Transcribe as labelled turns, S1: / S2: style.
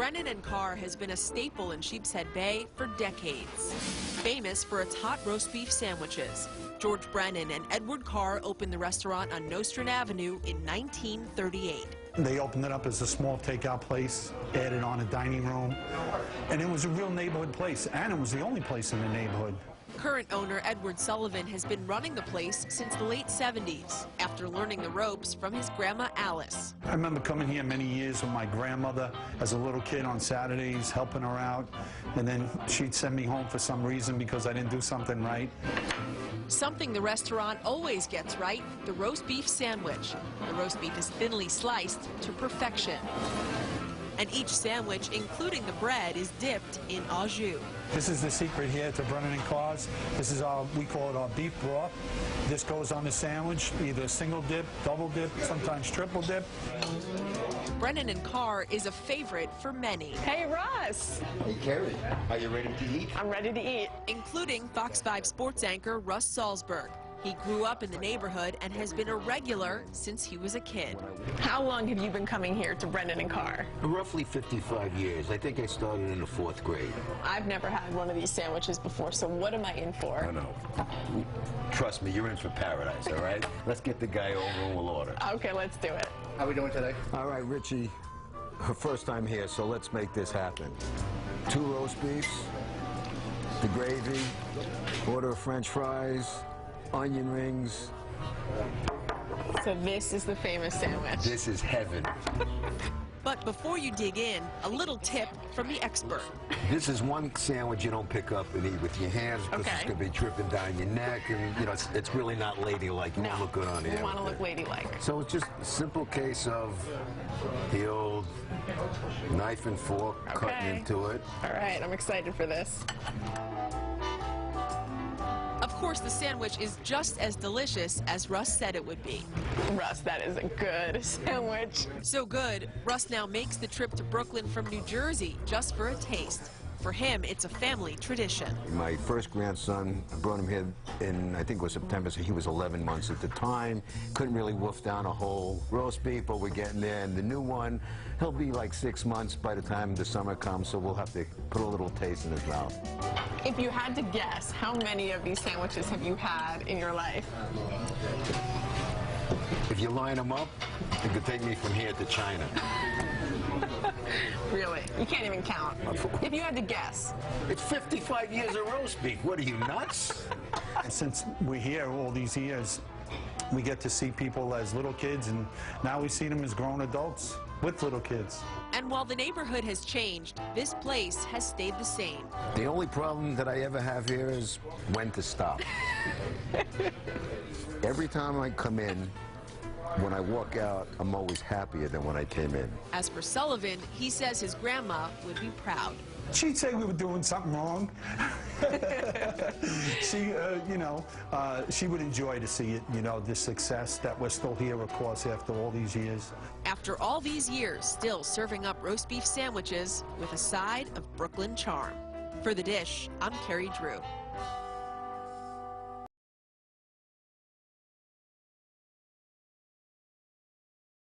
S1: Brennan and Carr has been a staple in Sheepshead Bay for decades. Famous for its hot roast beef sandwiches, George Brennan and Edward Carr opened the restaurant on Nostrand Avenue in 1938.
S2: They opened it up as a small takeout place, added on a dining room, and it was a real neighborhood place, and it was the only place in the neighborhood.
S1: Current owner Edward Sullivan has been running the place since the late 70s, after learning the ropes from his grandma Alice.
S2: I remember coming here many years with my grandmother as a little kid on Saturdays, helping her out, and then she'd send me home for some reason because I didn't do something right.
S1: Something the restaurant always gets right, the roast beef sandwich. The roast beef is thinly sliced to perfection. And each sandwich, including the bread, is dipped in au jus.
S2: This is the secret here to Brennan and Carr's. This is we call it our beef broth. This goes on the sandwich, either single dip, double dip, sometimes triple dip.
S1: Brennan and Carr is a favorite for many.
S3: Hey, Russ.
S4: Hey, Carrie. Are you ready to eat?
S3: I'm ready to eat.
S1: Including Fox 5 sports anchor Russ Salzberg. He grew up in the neighborhood and has been a regular since he was a kid.
S3: How long have you been coming here to Brennan and Carr?
S4: Roughly 55 years. I think I started in the 4th grade.
S3: I've never had one of these sandwiches before, so what am I in for?
S4: I know. Trust me, you're in for paradise, all right? Let's get the guy over and we'll order.
S3: Okay, let's do it.
S5: How are we doing today?
S4: All right, Richie. Her first time here, so let's make this happen. 2 roast beefs, the gravy, order of French fries, onion rings.
S3: So this is the famous sandwich.
S4: This is heaven.
S1: But before you dig in, a little tip from the expert.
S4: This is one sandwich you don't pick up and eat with your hands because it's going to be dripping down your neck, and you know it's really not ladylike. You won't look good on here.
S3: You want to look ladylike.
S4: So it's just a simple case of the old knife and fork cutting into it.
S3: All right, I'm excited for this.
S1: Of course, the sandwich is just as delicious as Russ said it would be.
S3: Russ, that is a good sandwich.
S1: So good, Russ now makes the trip to Brooklyn from New Jersey just for a taste. For him, it's a family tradition.
S4: My first grandson, I brought him here in, I think it was September, so he was 11 months at the time. Couldn't really wolf down a whole roast beef, but we're getting there. And the new one, he'll be like 6 months by the time the summer comes, so we'll have to put a little taste in his mouth.
S3: If you had to guess, how many of these sandwiches have you had in your life?
S4: If you line them up, it could take me from here to China.
S3: Really? You can't even count. If you had to guess.
S4: It's 55 years of roast beef. What are you, nuts?
S2: Since we're here all these years, we get to see people as little kids, and now we see them as grown adults with little kids.
S1: And while the neighborhood has changed, this place has stayed the same.
S4: The only problem that I ever have here is when to stop. Every time I come in, when I walk out, I'm always happier than when I came in.
S1: As for Sullivan, he says his grandma would be proud.
S2: She'd say we were doing something wrong. She, she would enjoy to see it, the success that we're still here, of course, after all these years.
S1: After all these years, still serving up roast beef sandwiches with a side of Brooklyn charm. For The Dish, I'm Carrie Drew.